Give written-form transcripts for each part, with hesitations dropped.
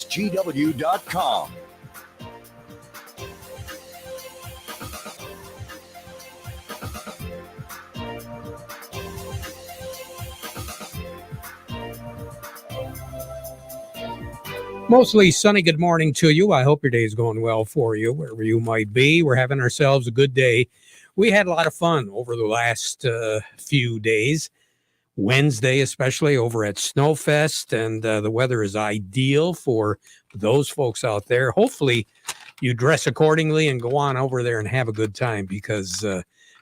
GW.com. Mostly sunny good morning to you. I hope your day is going well for you, wherever you might be. We're having ourselves a good day. We had a lot of fun over the last few days. Wednesday, especially over at Snowfest, and the weather is ideal for those folks out there. Hopefully you dress accordingly and go on over there and have a good time, because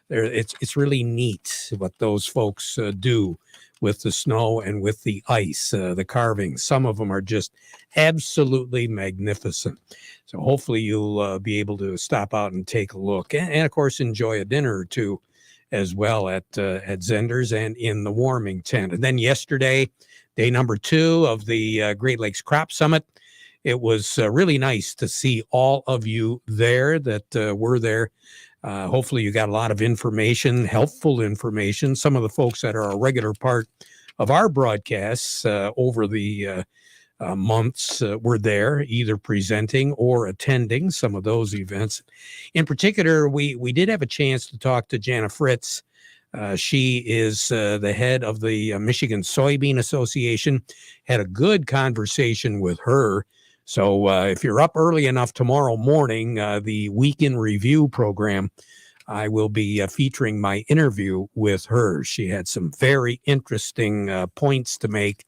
it's really neat what those folks do with the snow and with the ice, the carvings. Some of them are just absolutely magnificent. So hopefully you'll be able to stop out and take a look, and of course enjoy a dinner or two as well at Zender's and in the warming tent. And then yesterday, day number 2 of the Great Lakes Crop Summit, it was really nice to see all of you there that were there. Hopefully you got a lot of information, helpful information. Some of the folks that are a regular part of our broadcasts over the months were there, either presenting or attending some of those events. In particular, we did have a chance to talk to Jana Fritz. She is the head of the Michigan Soybean Association. Had a good conversation with her. So if you're up early enough tomorrow morning, the Week in Review program, I will be featuring my interview with her. She had some very interesting points to make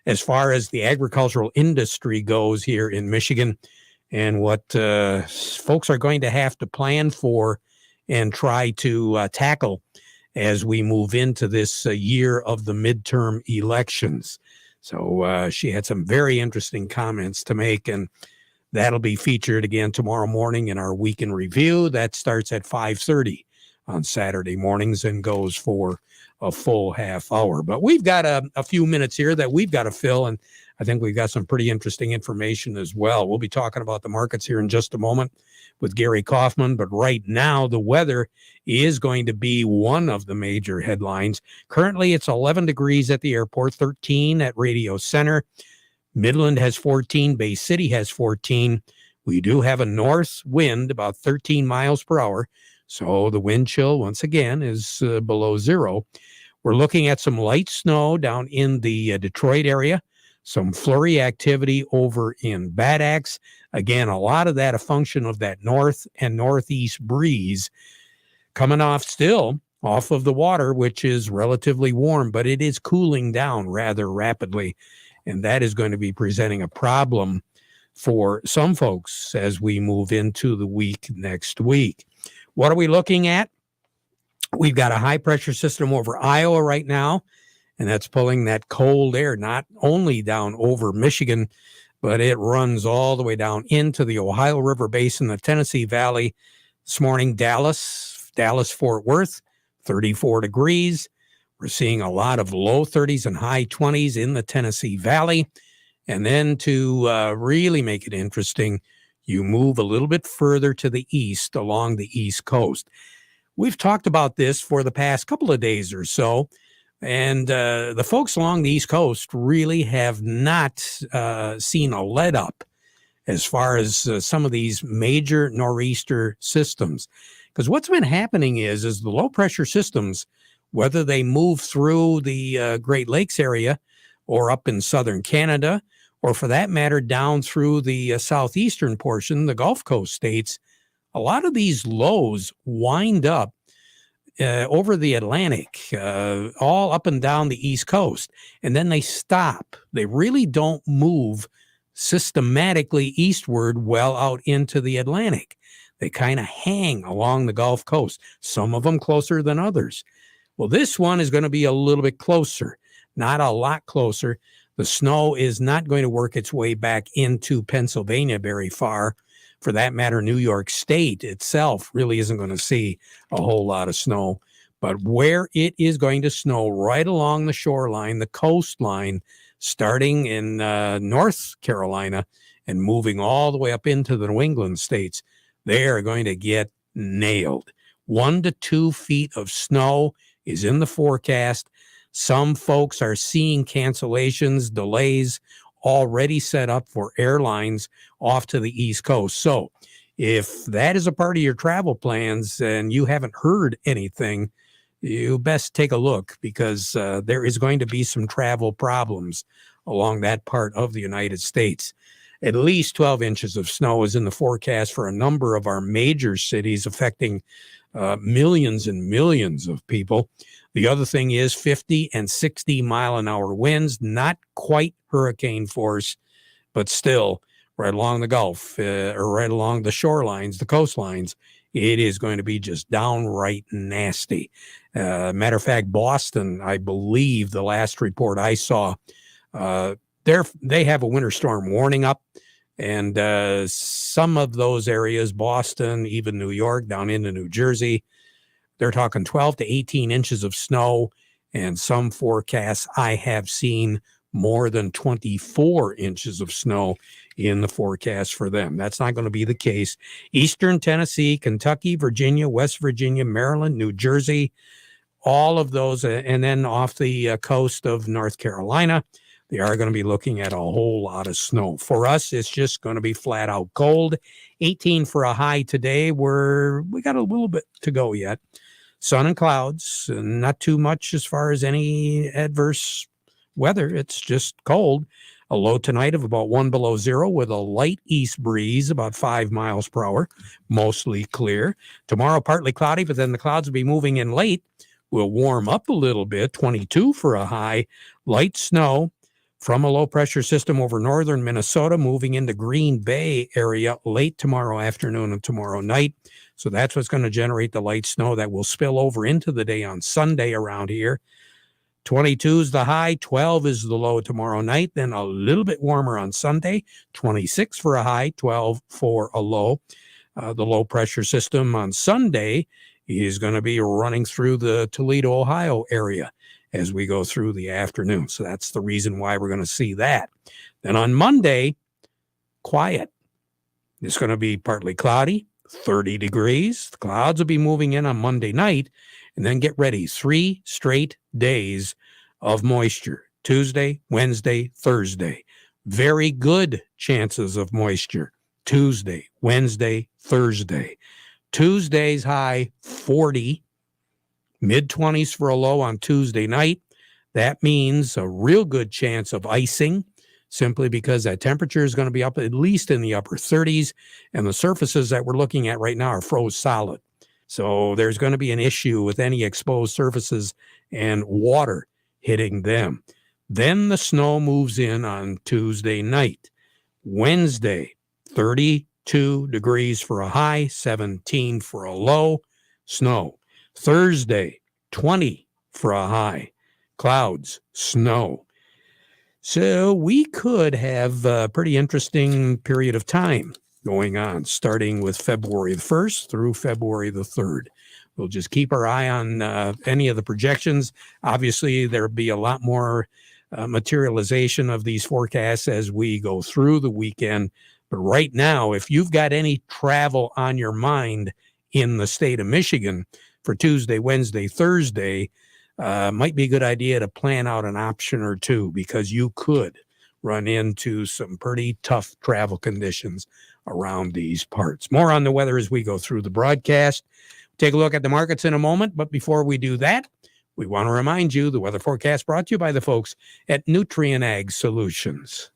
as far as the agricultural industry goes here in Michigan, and what folks are going to have to plan for and try to tackle as we move into this year of the midterm elections. So she had some very interesting comments to make, and that'll be featured again tomorrow morning in our Week in Review. That starts at 5:30 on Saturday mornings and goes for a full half hour. But we've got a few minutes here that we've got to fill, and I think we've got some pretty interesting information as well. We'll be talking about the markets here in just a moment with Gary Kaufman, but right now the weather is going to be one of the major headlines. Currently it's 11 degrees at the airport, 13 at Radio Center. Midland has 14, Bay City has 14. We do have a north wind about 13 miles per hour. So the wind chill, once again, is below zero. We're looking at some light snow down in the Detroit area, some flurry activity over in Bad Axe. Again, a lot of that a function of that north and northeast breeze coming off of the water, which is relatively warm, but it is cooling down rather rapidly. And that is going to be presenting a problem for some folks as we move into the week next week. What are we looking at? We've got a high pressure system over Iowa right now, and that's pulling that cold air not only down over Michigan, but it runs all the way down into the Ohio River Basin, the Tennessee Valley. This morning, Dallas, Fort Worth, 34 degrees. We're seeing a lot of low 30s and high 20s in the Tennessee Valley. And then to really make it interesting, you move a little bit further to the east along the East Coast. We've talked about this for the past couple of days or so, and the folks along the East Coast really have not seen a let up as far as some of these major nor'easter systems. Because what's been happening is the low pressure systems, whether they move through the Great Lakes area or up in southern Canada, or for that matter, down through the southeastern portion, the Gulf Coast states, a lot of these lows wind up over the Atlantic, all up and down the East Coast, and then they stop. They really don't move systematically eastward well out into the Atlantic. They kind of hang along the Gulf Coast, some of them closer than others. Well, this one is going to be a little bit closer, not a lot closer. The snow is not going to work its way back into Pennsylvania very far. For that matter, New York State itself really isn't going to see a whole lot of snow. But where it is going to snow right along the shoreline, the coastline, starting in North Carolina and moving all the way up into the New England states, they are going to get nailed. 1 to 2 feet of snow is in the forecast. Some folks are seeing cancellations, delays already set up for airlines off to the East Coast. So if that is a part of your travel plans and you haven't heard anything, you best take a look, because there is going to be some travel problems along that part of the United States. At least 12 inches of snow is in the forecast for a number of our major cities, affecting millions and millions of people. The other thing is 50 and 60 mile an hour winds, not quite hurricane force, but still right along the Gulf or right along the shorelines, the coastlines, it is going to be just downright nasty. Matter of fact, Boston, I believe the last report I saw, they have a winter storm warning up. And some of those areas, Boston, even New York, down into New Jersey, they're talking 12 to 18 inches of snow. And some forecasts I have seen more than 24 inches of snow in the forecast for them. That's not going to be the case. Eastern Tennessee, Kentucky, Virginia, West Virginia, Maryland, New Jersey, all of those, and then off the coast of North Carolina, they are going to be looking at a whole lot of snow. For us, it's just going to be flat out cold. 18 for a high today. We got a little bit to go yet. Sun and clouds, not too much as far as any adverse weather. It's just cold. A low tonight of about 1 below zero with a light east breeze, about 5 miles per hour, mostly clear. Tomorrow, partly cloudy, but then the clouds will be moving in late. Will warm up a little bit, 22 for a high. Light snow from a low pressure system over northern Minnesota, moving into Green Bay area late tomorrow afternoon and tomorrow night. So that's what's going to generate the light snow that will spill over into the day on Sunday around here. 22 is the high, 12 is the low tomorrow night, then a little bit warmer on Sunday, 26 for a high, 12 for a low. The low pressure system on Sunday is going to be running through the Toledo, Ohio area as we go through the afternoon. So that's the reason why we're going to see that. Then on Monday, quiet. It's going to be partly cloudy, 30 degrees. The clouds will be moving in on Monday night, and then get ready. 3 straight days of moisture. Tuesday, Wednesday, Thursday. Very good chances of moisture. Tuesday, Wednesday, Thursday. Tuesday's high 40, mid-20s for a low on Tuesday night. That means a real good chance of icing, simply because that temperature is going to be up at least in the upper 30s, and the surfaces that we're looking at right now are froze solid. So there's going to be an issue with any exposed surfaces and water hitting them. Then the snow moves in on Tuesday night. Wednesday, 32 degrees for a high, 17 for a low, snow. Thursday, 20 for a high, clouds, snow. So we could have a pretty interesting period of time going on, starting with February the 1st through February the 3rd. We'll just keep our eye on any of the projections. Obviously, there'll be a lot more materialization of these forecasts as we go through the weekend. But right now, if you've got any travel on your mind in the state of Michigan for Tuesday, Wednesday, Thursday, might be a good idea to plan out an option or two, because you could run into some pretty tough travel conditions around these parts. More on the weather as we go through the broadcast. Take a look at the markets in a moment, but before we do that, we want to remind you the weather forecast brought to you by the folks at Nutrient Ag Solutions.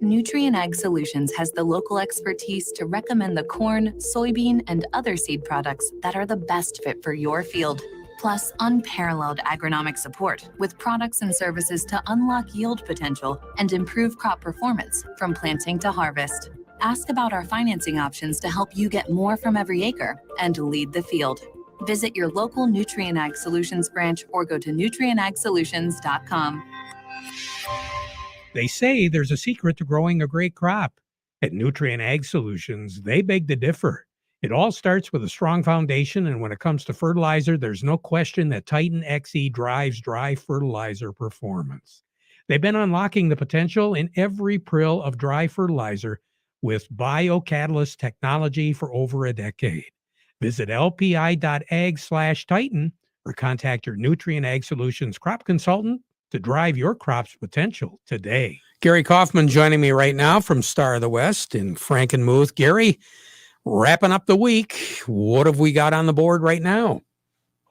Nutrient Ag Solutions has the local expertise to recommend the corn, soybean, and other seed products that are the best fit for your field. Plus, unparalleled agronomic support with products and services to unlock yield potential and improve crop performance from planting to harvest. Ask about our financing options to help you get more from every acre and lead the field. Visit your local Nutrient Ag Solutions branch or go to nutrientagsolutions.com. They say there's a secret to growing a great crop. At Nutrient Ag Solutions, they beg to differ. It all starts with a strong foundation, and when it comes to fertilizer, there's no question that Titan XE drives dry fertilizer performance. They've been unlocking the potential in every prill of dry fertilizer with biocatalyst technology for over a decade. Visit lpi.ag/Titan or contact your Nutrient Ag Solutions crop consultant to drive your crop's potential today. Gary Kaufman joining me right now from Star of the West in Frankenmuth. Gary, wrapping up the week. What have we got on the board right now?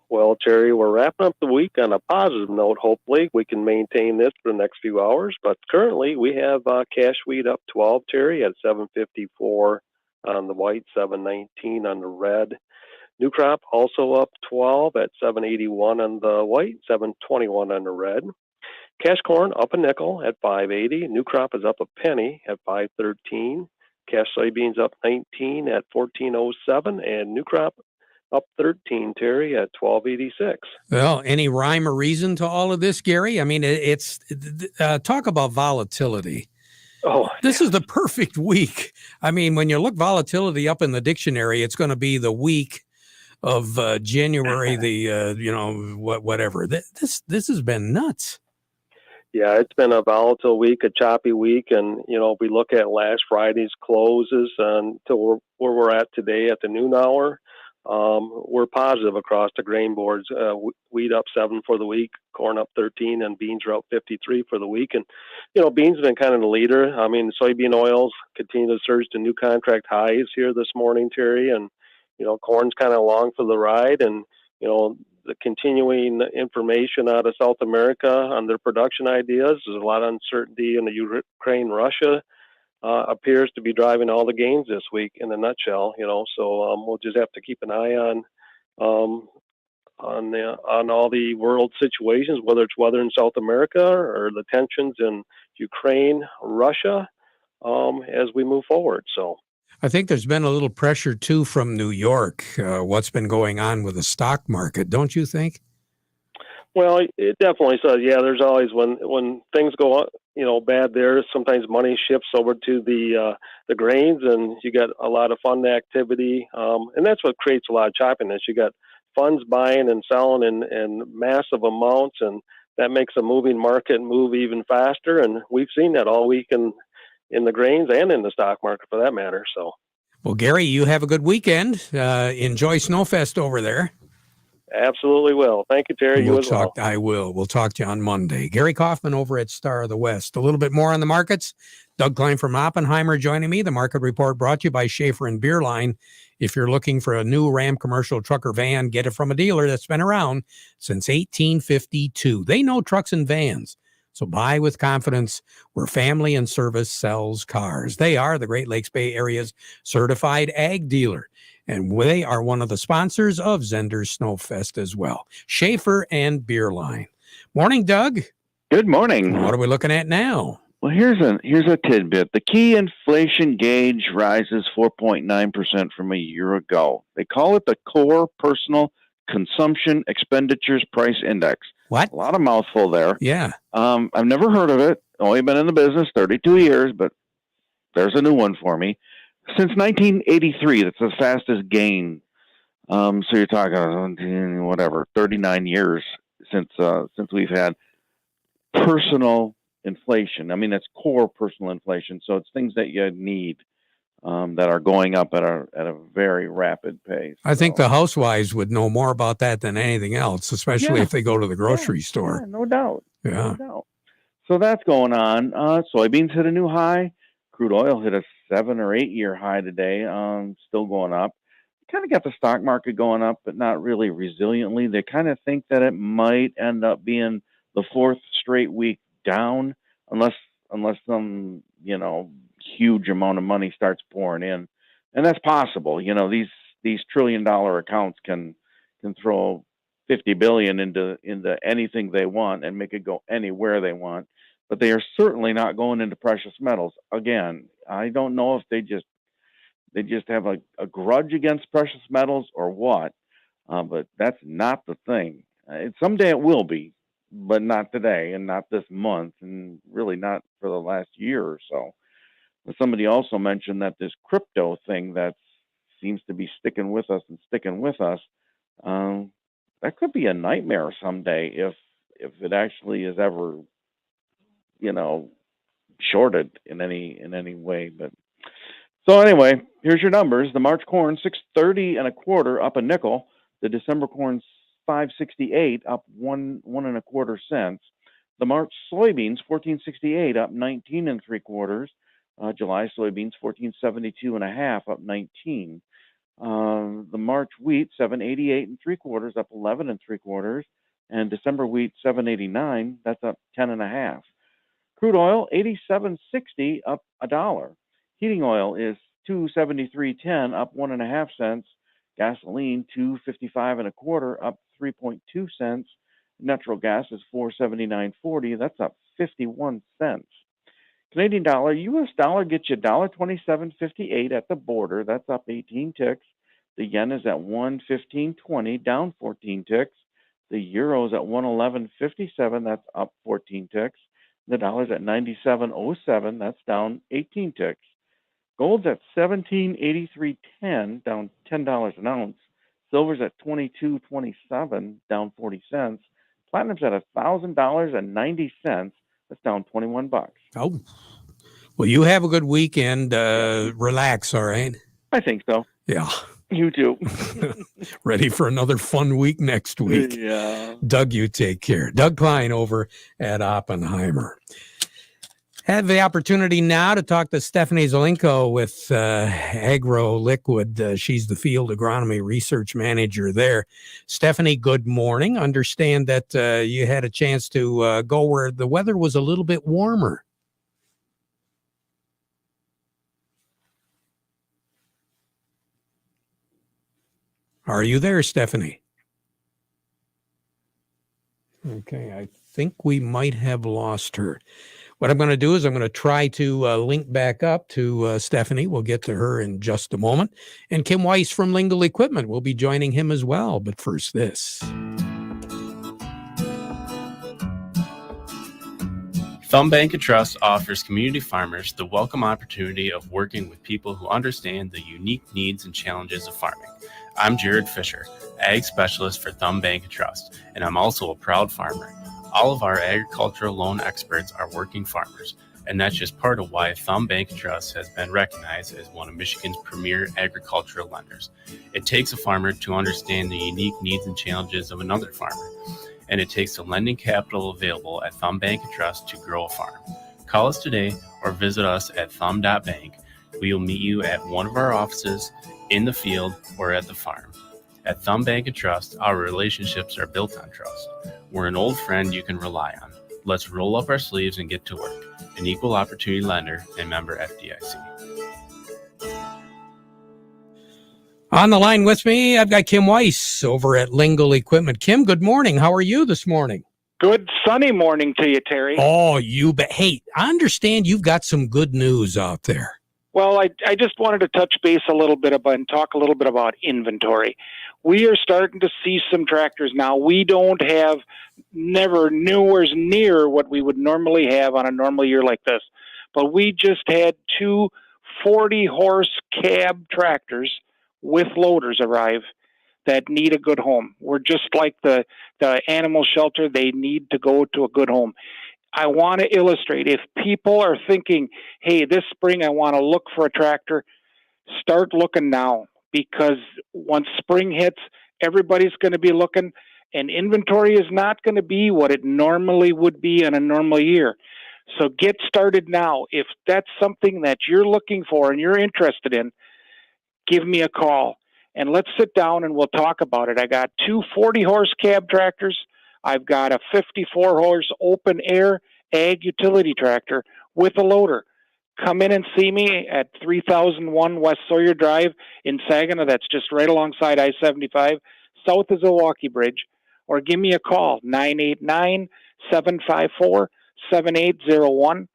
Well, Terry, we're wrapping up the week on a positive note. Hopefully, we can maintain this for the next few hours. But currently, we have cash wheat up 12, Terry, at 754 on the white, 719 on the red. New crop also up 12 at 781 on the white, 721 on the red. Cash corn up a nickel at 580. New crop is up a penny at 513. Cash soybeans up 19 at 1407, and new crop up 13, Terry, at 1286. Well, any rhyme or reason to all of this, Gary? I mean, it's talk about volatility. Oh, this is the perfect week. I mean, when you look volatility up in the dictionary, it's going to be the week of January, whatever. This has been nuts. Yeah, it's been a volatile week, a choppy week. And, if we look at last Friday's closes until where we're at today at the noon hour, we're positive across the grain boards. Wheat up 7 for the week, corn up 13, and beans are up 53 for the week. And, beans have been kind of the leader. I mean, soybean oils continue to surge to new contract highs here this morning, Terry. And, corn's kind of along for the ride. And, the continuing information out of South America on their production ideas. There's a lot of uncertainty in the Ukraine-Russia appears to be driving all the gains this week in a nutshell, so we'll just have to keep an eye on all the world situations, whether it's weather in South America or the tensions in Ukraine, Russia, as we move forward. So I think there's been a little pressure too from New York, what's been going on with the stock market, don't you think? Well, it definitely says, yeah, there's always when things go bad there, sometimes money shifts over to the grains, and you get a lot of fund activity, and that's what creates a lot of choppiness. You got funds buying and selling in massive amounts, and that makes a moving market move even faster, and we've seen that all week in the grains and in the stock market for that matter. So, well, Gary, you have a good weekend. Enjoy Snowfest over there. Absolutely will. Thank you, Terry. You as well. I will. We'll talk to you on Monday. Gary Kaufman over at Star of the West. A little bit more on the markets. Doug Klein from Oppenheimer joining me. The market report brought to you by Schaefer and Beerline. If you're looking for a new Ram commercial truck or van, get it from a dealer that's been around since 1852. They know trucks and vans. So buy with confidence where Family and Service sells cars. They are the Great Lakes Bay Area's certified ag dealer, and they are one of the sponsors of Zender's Snowfest as well. Schaefer and Beerline. Morning, Doug. Good morning. What are we looking at now? Well, here's a tidbit. The key inflation gauge rises 4.9% from a year ago. They call it the Core Personal Consumption Expenditures Price Index. What? A lot of mouthful there. Yeah. I've never heard of it. Only been in the business 32 years, but there's a new one for me. Since 1983, that's the fastest gain. So you're talking, 39 years since we've had personal inflation. I mean, that's core personal inflation. So it's things that you need that are going up at a very rapid pace. I think the housewives would know more about that than anything else, especially if they go to the grocery store. Yeah, no doubt. Yeah. No doubt. So that's going on. Soybeans hit a new high. Crude oil hit a 7 or 8 year high today. Still going up. Kind of got the stock market going up, but not really resiliently. They kind of think that it might end up being the fourth straight week down, unless some huge amount of money starts pouring in, and that's possible. These $1 trillion accounts can throw $50 billion into anything they want and make it go anywhere they want, but they are certainly not going into precious metals. Again, I don't know if they just have a grudge against precious metals or what, but that's not the thing. Someday it will be, but not today and not this month, and really not for the last year or so. But somebody also mentioned that this crypto thing that seems to be sticking with us, that could be a nightmare someday if it actually is ever, shorted in any way. But so anyway, here's your numbers. The March corn, 630 1/4, up a nickel. The December corn, 568, up 1 1/4 cents. The March soybeans, 1468, up 19 and 3/4. July soybeans, 1472 and a half, up 19. The March wheat, 788 and 3/4, up 11 and 3/4. And December wheat, 789, that's up 10 and a half. Crude oil, 87.60, up $1. Heating oil is 273.10, up 1.5 cents. Gasoline, 255 and a quarter, up 3.2 cents. Natural gas is 479.40, that's up 51 cents. Canadian dollar, US dollar gets you $1.2758 at the border, that's up 18 ticks. The yen is at 115.20, down 14 ticks. The euro is at 111.57, that's up 14 ticks. The dollar's at 97.07, that's down 18 ticks. Gold's at 1783.10, down $10 an ounce. Silver's at 22.27, down 40 cents. Platinum's at $1,000.90, that's down 21 bucks. Oh, well, you have a good weekend. Relax, all right? I think so. Yeah. You too. Ready for another fun week next week. Yeah. Doug, you take care. Doug Klein over at Oppenheimer. Have the opportunity now to talk to Stephanie Zelenko with Agro Liquid. She's the field agronomy research manager there. Stephanie, good morning. Understand that you had a chance to go where the weather was a little bit warmer. Are you there, Stephanie? Okay, I think we might have lost her. What I'm going to do is I'm going to try to link back up to Stephanie. We'll get to her in just a moment. And Kim Weiss from Lingle Equipment will be joining him as well. But first, this. Thumb Bank and Trust offers community farmers the welcome opportunity of working with people who understand the unique needs and challenges of farming. I'm Jared Fisher, Ag Specialist for Thumb Bank and Trust, and I'm also a proud farmer. All of our agricultural loan experts are working farmers, and that's just part of why Thumb Bank and Trust has been recognized as one of Michigan's premier agricultural lenders. It takes a farmer to understand the unique needs and challenges of another farmer, and it takes the lending capital available at Thumb Bank and Trust to grow a farm. Call us today or visit us at thumb.bank. We will meet you at one of our offices, in the field, or at the farm. At Thumb Bank and Trust, our relationships are built on trust. We're an old friend you can rely on. Let's roll up our sleeves and get to work. An equal opportunity lender and member FDIC. On the line with me, I've got Kim Weiss over at Lingle Equipment. Kim, good morning. How are you this morning? Good sunny morning to you, Terry. Oh, you bet. Hey, I understand you've got some good news out there. Well, I just wanted to touch base a little bit about and talk a little bit about inventory. We are starting to see some tractors now. We don't have nowhere near what we would normally have on a normal year like this. But we just had two 40-horse cab tractors with loaders arrive that need a good home. We're just like the animal shelter. They need to go to a good home. I want to illustrate, if people are thinking, hey, this spring I want to look for a tractor, start looking now, because once spring hits, everybody's going to be looking, and inventory is not going to be what it normally would be in a normal year. So get started now. If that's something that you're looking for and you're interested in, give me a call, and let's sit down and we'll talk about it. I got two 40-horse cab tractors. I've got a 54-horse open air ag utility tractor with a loader. Come in and see me at 3001 West Sawyer Drive in Saginaw. That's just right alongside I-75, south of Zilwaukee Bridge. Or give me a call, 989-754-7801.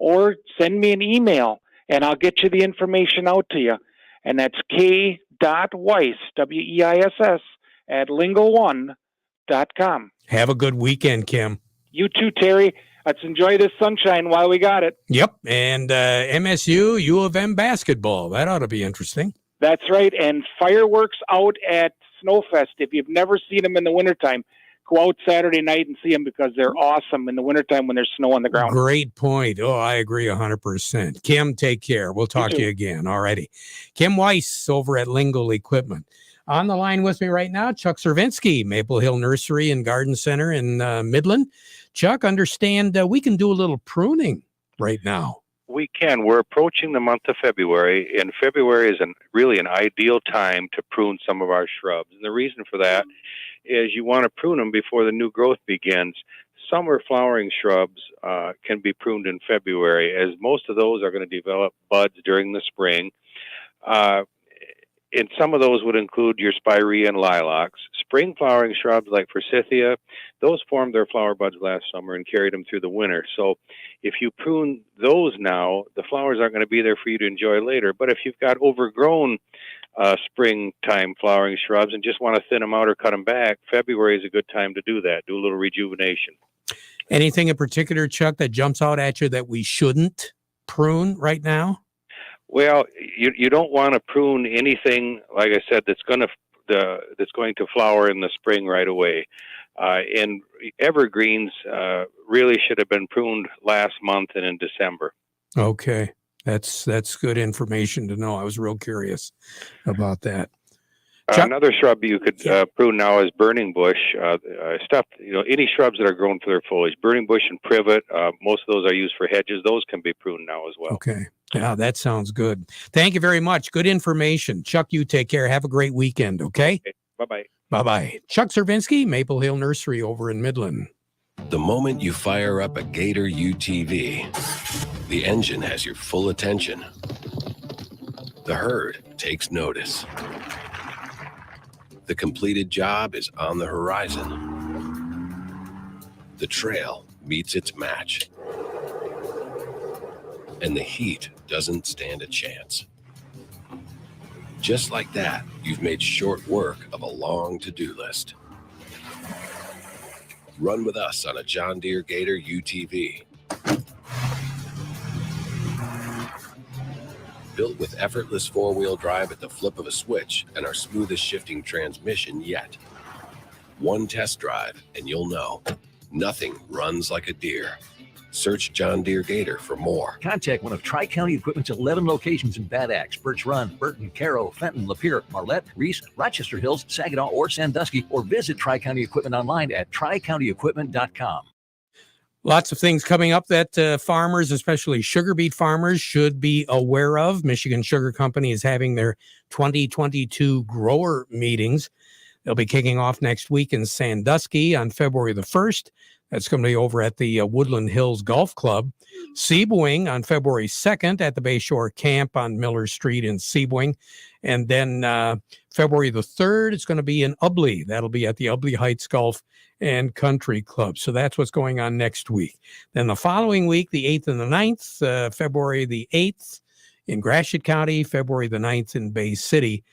Or send me an email, and I'll get you the information out to you. And that's k.weiss, W-E-I-S-S, at lingle1.com. Have a good weekend, Kim. You too, Terry. Let's enjoy this sunshine while we got it. Yep. And MSU, U of M basketball. That ought to be interesting. That's right. And fireworks out at Snowfest. If you've never seen them in the wintertime, go out Saturday night and see them, because they're awesome in the wintertime when there's snow on the ground. Great point. Oh, I agree 100%. Kim, take care. We'll talk to you again. All righty. Kim Weiss over at Lingle Equipment. On the line with me right now, Chuck Servinsky, Maple Hill Nursery and Garden Center in Midland. Chuck, understand we can do a little pruning right now. We can. We're approaching the month of February, and February is really an ideal time to prune some of our shrubs. And the reason for that is you want to prune them before the new growth begins. Summer flowering shrubs can be pruned in February, as most of those are going to develop buds during the spring. And some of those would include your spirea and lilacs. Spring flowering shrubs like forsythia, those formed their flower buds last summer and carried them through the winter. So if you prune those now, the flowers aren't going to be there for you to enjoy later. But if you've got overgrown springtime flowering shrubs and just want to thin them out or cut them back, February is a good time to do that, do a little rejuvenation. Anything in particular, Chuck, that jumps out at you that we shouldn't prune right now? Well, you don't want to prune anything, like I said, that's going to flower in the spring right away. And evergreens really should have been pruned last month and in December. Okay, that's good information to know. I was real curious about that. Another shrub you could prune now is burning bush. Any shrubs that are grown for their foliage, burning bush and privet. Most of those are used for hedges. Those can be pruned now as well. Okay. Yeah, that sounds good. Thank you very much. Good information. Chuck, you take care. Have a great weekend, okay? Bye-bye. Bye-bye. Chuck Cervinsky, Maple Hill Nursery over in Midland. The moment you fire up a Gator UTV, the engine has your full attention. The herd takes notice. The completed job is on the horizon. The trail meets its match. And the heat doesn't stand a chance. Just like that, you've made short work of a long to-do list. Run with us on a John Deere Gator UTV. Built with effortless four-wheel drive at the flip of a switch and our smoothest shifting transmission yet. One test drive and you'll know, nothing runs like a Deere. Search John Deere Gator for more. Contact one of Tri-County Equipment's 11 locations in Bad Axe, Birch Run, Burton, Caro, Fenton, Lapeer, Marlette, Reese, Rochester Hills, Saginaw, or Sandusky, or visit Tri-County Equipment online at tricountyequipment.com. Lots of things coming up that farmers, especially sugar beet farmers, should be aware of. Michigan Sugar Company is having their 2022 grower meetings. They'll be kicking off next week in Sandusky on February the 1st. That's going to be over at the Woodland Hills Golf Club. Sebring on February 2nd at the Bayshore Camp on Miller Street in Sebring. And then February the 3rd, it's going to be in Ubley. That'll be at the Ubley Heights Golf and Country Club. So that's what's going on next week. Then the following week, the 8th and the 9th, February the 8th in Gratiot County, February the 9th in Bay City.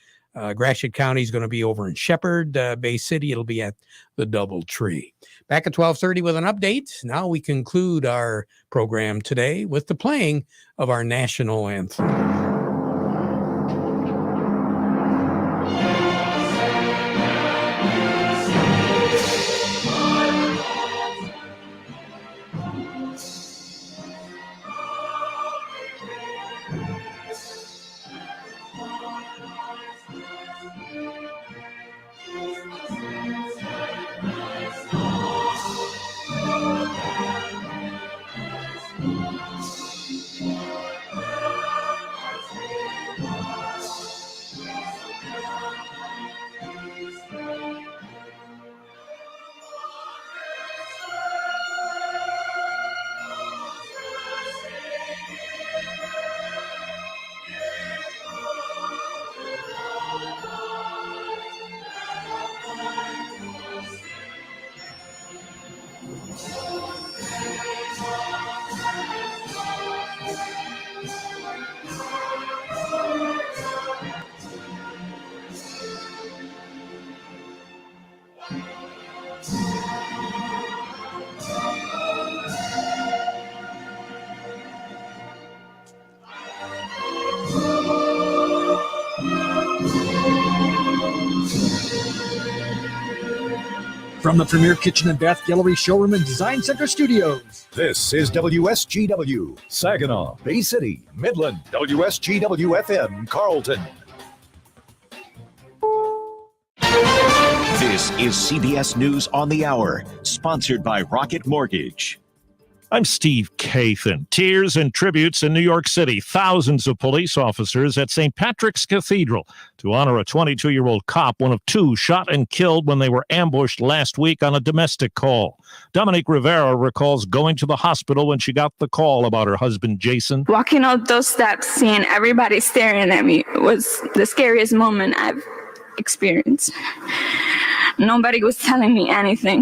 Gratiot County is going to be over in Shepherd. Bay City, it'll be at the Doubletree. Back at 12:30 with an update. Now we conclude our program today with the playing of our national anthem. From the Premier Kitchen and Bath Gallery Showroom and Design Center Studios. This is WSGW, Saginaw, Bay City, Midland, WSGW FM, Carlton. This is CBS News on the Hour, sponsored by Rocket Mortgage. I'm Steve Kathan. Tears and tributes in New York City. Thousands of police officers at St. Patrick's Cathedral to honor a 22-year-old cop, one of two shot and killed when they were ambushed last week on a domestic call. Dominique Rivera recalls going to the hospital when she got the call about her husband, Jason. Walking up those steps, seeing everybody staring at me was the scariest moment I've experienced. Nobody was telling me anything.